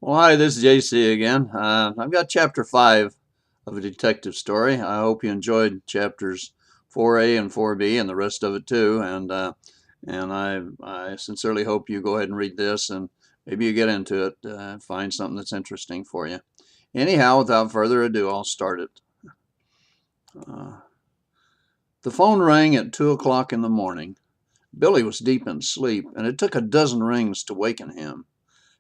Well, hi, this is JC again. I've got chapter 5 of a detective story. I hope you enjoyed chapters 4A and 4B and the rest of it too. And I sincerely hope you go ahead and read this and maybe you get into it, find something that's interesting for you. Anyhow, without further ado, I'll start it. Uh, the phone rang at 2 o'clock in the morning. Billy was deep in sleep, and it took a dozen rings to waken him.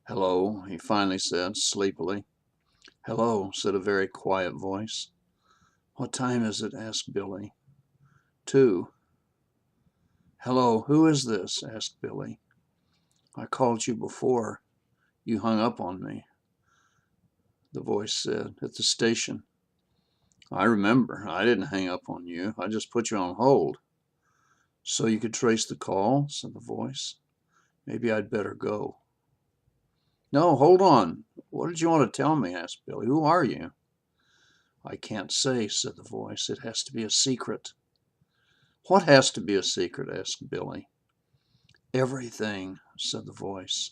"Hello," he finally said, sleepily. "Hello," said a very quiet voice. "What time is it?" asked Billy. "2." "Hello, who is this?" asked Billy. "I called you before. You hung up on me," the voice said, "at the station." "I remember. I didn't hang up on you. I just put you on hold." "So you could trace the call?" said the voice. "Maybe I'd better go." "No, hold on. What did you want to tell me?" asked Billy. "Who are you?" "I can't say," said the voice. "It has to be a secret." "What has to be a secret?" asked Billy. "Everything," said the voice.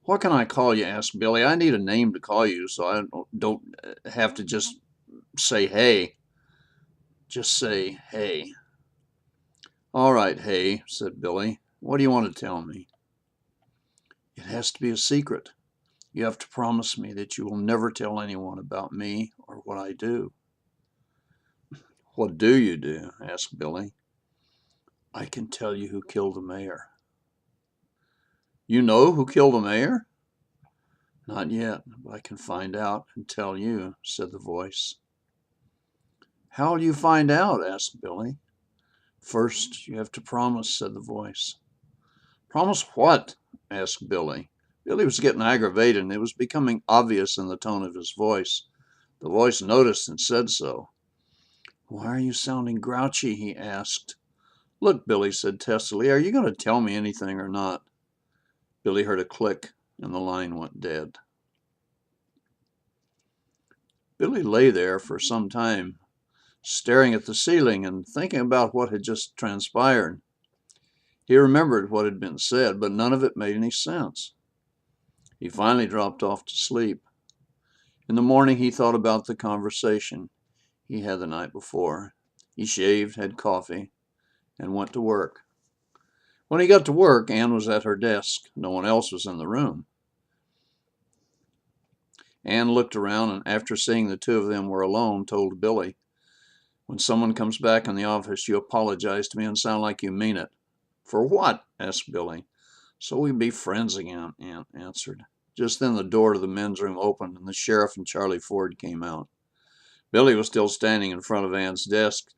"What can I call you?" asked Billy. "I need a name to call you so I don't have to just say hey." "Just say hey." "All right, hey," said Billy. "What do you want to tell me?" "It has to be a secret. You have to promise me that you will never tell anyone about me or what I do." "What do you do?" asked Billy. "I can tell you who killed the mayor." "You know who killed the mayor?" "Not yet, but I can find out and tell you," said the voice. "How'll you find out?" asked Billy. "First, you have to promise," said the voice. "Promise what?" asked Billy. Billy was getting aggravated, and it was becoming obvious in the tone of his voice. The voice noticed and said so. "Why are you sounding grouchy?" he asked. "Look," Billy said testily, "are you going to tell me anything or not?" Billy heard a click, and the line went dead. Billy lay there for some time, staring at the ceiling and thinking about what had just transpired. He remembered what had been said, but none of it made any sense. He finally dropped off to sleep. In the morning, he thought about the conversation he had the night before. He shaved, had coffee, and went to work. When he got to work, Anne was at her desk. No one else was in the room. Anne looked around and, after seeing the two of them were alone, told Billy, "When someone comes back in the office, you apologize to me and sound like you mean it." "For what?" asked Billy. "So we can be friends again," Anne answered. Just then the door to the men's room opened and the sheriff and Charlie Ford came out. Billy was still standing in front of Anne's desk,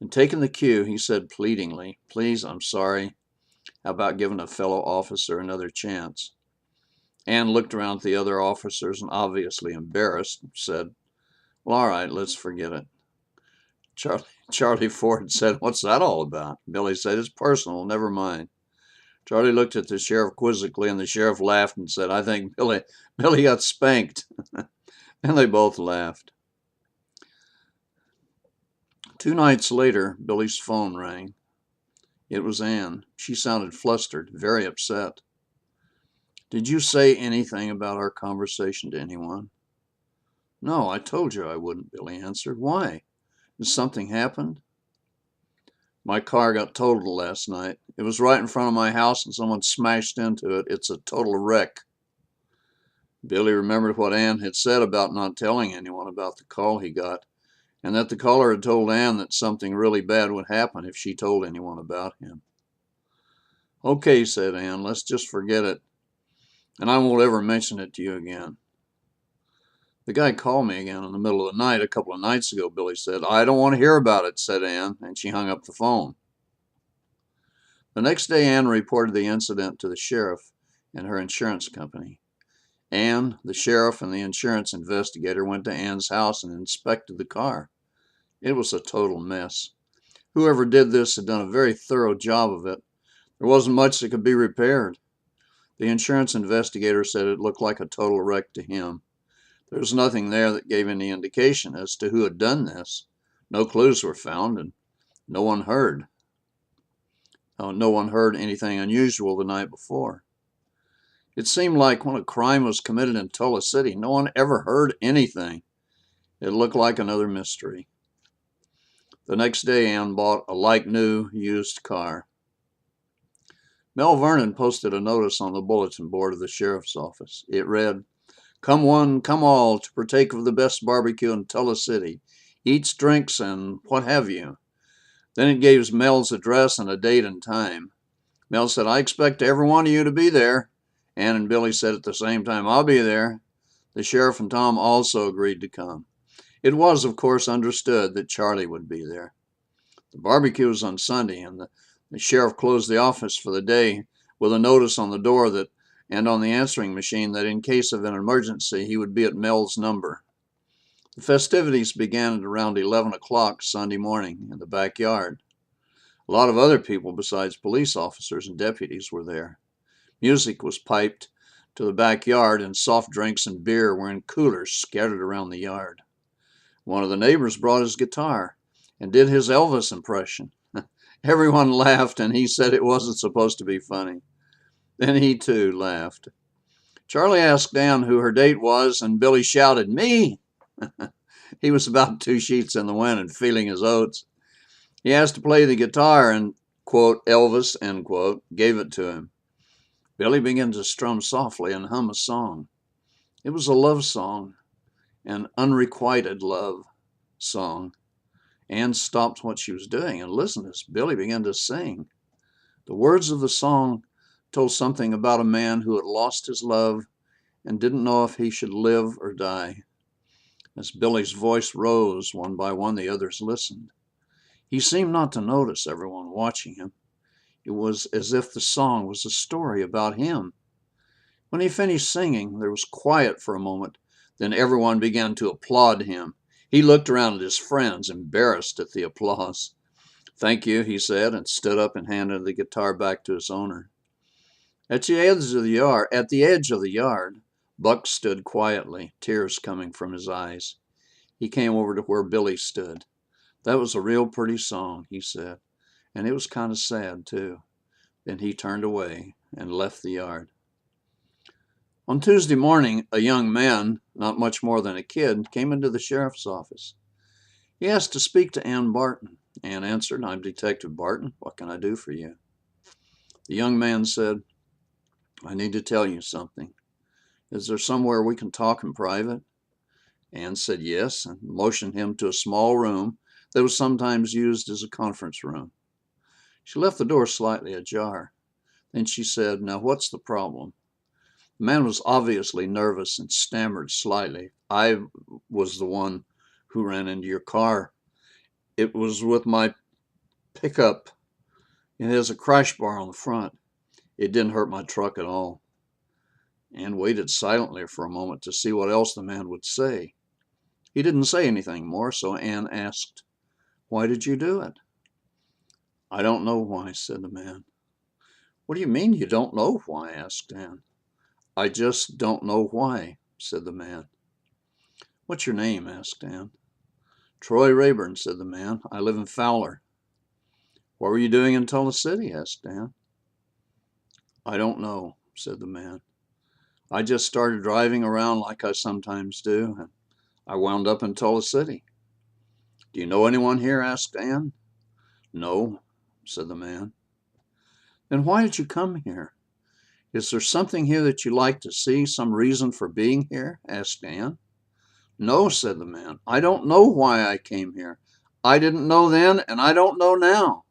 and taking the cue, he said pleadingly, "Please, I'm sorry. How about giving a fellow officer another chance?" Anne looked around at the other officers and, obviously embarrassed, said, "Well, all right, let's forget it." Charlie Ford said, "What's that all about?" Billy said, "It's personal, never mind." Charlie looked at the sheriff quizzically, and the sheriff laughed and said, "I think Billy got spanked." And they both laughed. 2 nights later, Billy's phone rang. It was Anne. She sounded flustered, very upset. "Did you say anything about our conversation to anyone?" "No, I told you I wouldn't," Billy answered. "Why? Has something happened?" "My car got totaled last night. It was right in front of my house and someone smashed into it. It's a total wreck." Billy remembered what Anne had said about not telling anyone about the call he got, and that the caller had told Anne that something really bad would happen if she told anyone about him. "Okay," said Anne, "let's just forget it, and I won't ever mention it to you again." "The guy called me again in the middle of the night a couple of nights ago," Billy said. "I don't want to hear about it," said Anne, and she hung up the phone. The next day, Anne reported the incident to the sheriff and her insurance company. Anne, the sheriff, and the insurance investigator went to Anne's house and inspected the car. It was a total mess. Whoever did this had done a very thorough job of it. There wasn't much that could be repaired. The insurance investigator said it looked like a total wreck to him. There was nothing there that gave any indication as to who had done this. No clues were found, and no one heard. No one heard anything unusual the night before. It seemed like when a crime was committed in Tulla City, no one ever heard anything. It looked like another mystery. The next day, Ann bought a like-new used car. Mel Vernon posted a notice on the bulletin board of the sheriff's office. It read, "Come one, come all, to partake of the best barbecue in Tulla City. Eats, drinks, and what have you." Then it gave Mel's address and a date and time. Mel said, "I expect every one of you to be there." Ann and Billy said at the same time, "I'll be there." The sheriff and Tom also agreed to come. It was, of course, understood that Charlie would be there. The barbecue was on Sunday, and the sheriff closed the office for the day with a notice on the door that, and on the answering machine, that in case of an emergency, he would be at Mel's number. The festivities began at around 11 o'clock Sunday morning in the backyard. A lot of other people besides police officers and deputies were there. Music was piped to the backyard, and soft drinks and beer were in coolers scattered around the yard. One of the neighbors brought his guitar and did his Elvis impression. Everyone laughed, and he said it wasn't supposed to be funny. Then he too laughed. Charlie asked Ann who her date was, and Billy shouted, "Me!" He was about 2 sheets in the wind and feeling his oats. He asked to play the guitar, and, quote, Elvis, end quote, gave it to him. Billy began to strum softly and hum a song. It was a love song, an unrequited love song. Ann stopped what she was doing and listened as Billy began to sing. The words of the song told something about a man who had lost his love and didn't know if he should live or die. As Billy's voice rose, one by one the others listened. He seemed not to notice everyone watching him. It was as if the song was a story about him. When he finished singing, there was quiet for a moment. Then everyone began to applaud him. He looked around at his friends, embarrassed at the applause. "Thank you," he said, and stood up and handed the guitar back to its owner. At the edge of the yard, Buck stood quietly, tears coming from his eyes. He came over to where Billy stood. "That was a real pretty song," he said, "and it was kind of sad, too." Then he turned away and left the yard. On Tuesday morning, a young man, not much more than a kid, came into the sheriff's office. He asked to speak to Ann Barton. Ann answered, "I'm Detective Barton. What can I do for you?" The young man said, "I need to tell you something. Is there somewhere we can talk in private?" Ann said yes, and motioned him to a small room that was sometimes used as a conference room. She left the door slightly ajar. Then she said, "Now what's the problem?" The man was obviously nervous and stammered slightly. "I was the one who ran into your car. It was with my pickup. It has a crash bar on the front. It didn't hurt my truck at all." Ann waited silently for a moment to see what else the man would say. He didn't say anything more, so Ann asked, "Why did you do it?" "I don't know why," said the man. "What do you mean you don't know why?" asked Ann. "I just don't know why," said the man. "What's your name?" asked Ann. "Troy Rayburn," said the man. "I live in Fowler." "What were you doing in Tulla City?" asked Ann. "I don't know," said the man. "I just started driving around like I sometimes do, and I wound up in Tulla City." "Do you know anyone here?" asked Ann. "No," said the man. "Then why did you come here? Is there something here that you like to see, some reason for being here?" asked Ann. "No," said the man. "I don't know why I came here. I didn't know then, and I don't know now."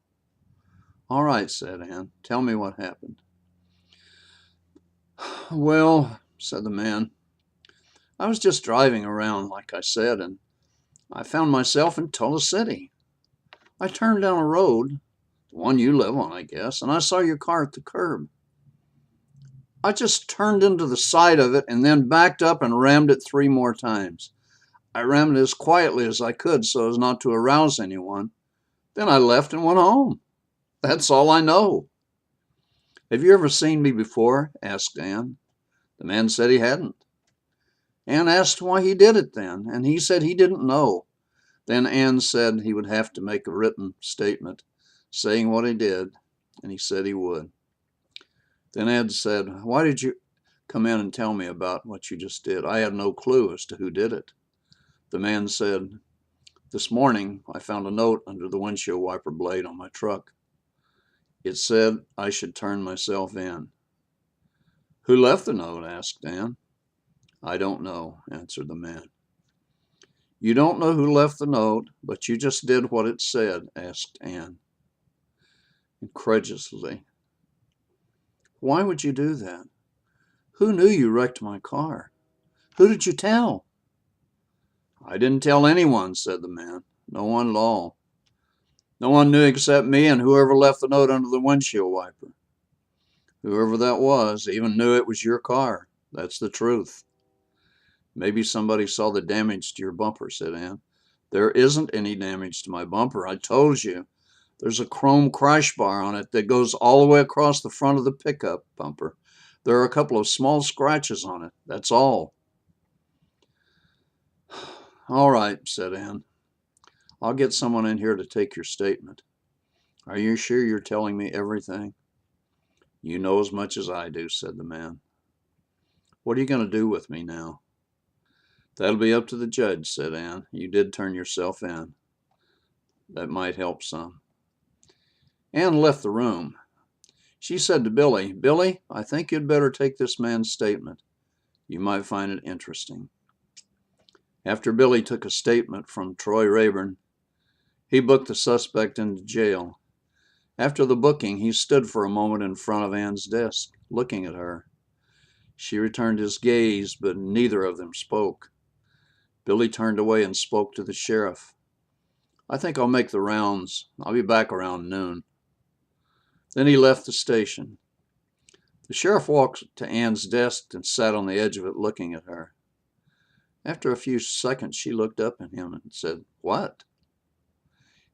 "All right," said Ann. "Tell me what happened." "Well," said the man, "I was just driving around, like I said, and I found myself in Tulla City. I turned down a road, the one you live on, I guess, and I saw your car at the curb. I just turned into the side of it and then backed up and rammed it 3 more times. I rammed it as quietly as I could so as not to arouse anyone. Then I left and went home. That's all I know." "Have you ever seen me before?" asked Ann. The man said he hadn't. Ann asked why he did it then, and he said he didn't know. Then Ann said he would have to make a written statement saying what he did, and he said he would. Then Ann said, Why did you come in and tell me about what you just did. I had no clue as to who did it. The man said, this morning I found a note under the windshield wiper blade on my truck. It said I should turn myself in. Who left the note? Asked Ann. I don't know, answered the man. You don't know who left the note, but you just did what it said? Asked Ann, incredulously. Why would you do that? Who knew you wrecked my car? Who did you tell? I didn't tell anyone, said the man. No one at all. No one knew except me and whoever left the note under the windshield wiper. Whoever that was even knew it was your car. That's the truth. Maybe somebody saw the damage to your bumper, said Ann. There isn't any damage to my bumper. I told you. There's a chrome crash bar on it that goes all the way across the front of the pickup bumper. There are a couple of small scratches on it. That's all. All right, said Ann. I'll get someone in here to take your statement. Are you sure you're telling me everything? You know as much as I do, said the man. What are you going to do with me now? That'll be up to the judge, said Ann. You did turn yourself in. That might help some. Ann left the room. She said to Billy, Billy, I think you'd better take this man's statement. You might find it interesting. After Billy took a statement from Troy Rayburn, he booked the suspect into jail. After the booking, he stood for a moment in front of Ann's desk, looking at her. She returned his gaze, but neither of them spoke. Billy turned away and spoke to the sheriff. I think I'll make the rounds. I'll be back around noon. Then he left the station. The sheriff walked to Ann's desk and sat on the edge of it looking at her. After a few seconds, she looked up at him and said, What?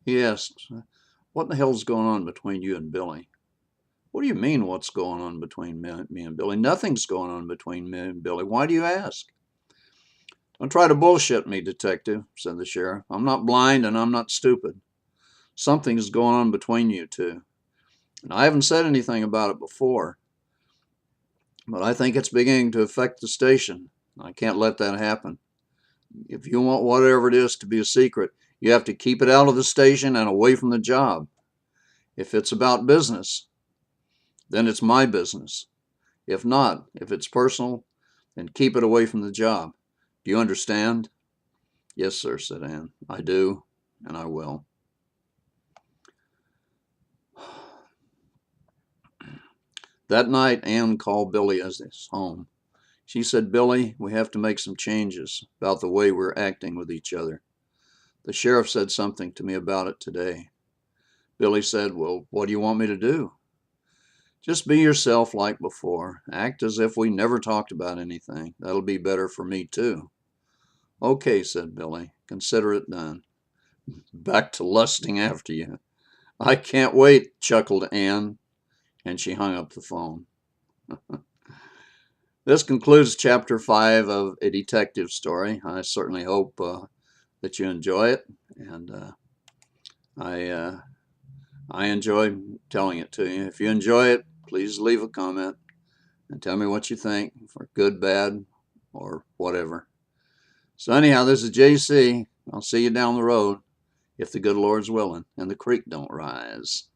He asked, What in the hell's going on between you and Billy? What do you mean, what's going on between me and Billy? Nothing's going on between me and Billy. Why do you ask? Don't try to bullshit me, detective, said the sheriff. I'm not blind and I'm not stupid. Something's going on between you two. And I haven't said anything about it before, but I think it's beginning to affect the station. I can't let that happen. If you want whatever it is to be a secret, you have to keep it out of the station and away from the job. If it's about business, then it's my business. If not, if it's personal, then keep it away from the job. Do you understand? Yes, sir, said Ann. I do, and I will. That night, Ann called Billy as his home. She said, Billy, we have to make some changes about the way we're acting with each other. The sheriff said something to me about it today. Billy said, Well, what do you want me to do? Just be yourself like before. Act as if we never talked about anything. That'll be better for me, too. Okay, said Billy. Consider it done. Back to lusting after you. I can't wait, chuckled Ann, and she hung up the phone. This concludes Chapter 5 of A Detective Story. I certainly hope that you enjoy it, and I enjoy telling it to you. If you enjoy it, please leave a comment and tell me what you think, for good, bad, or whatever. So anyhow, this is JC. I'll see you down the road, if the good Lord's willing and the creek don't rise.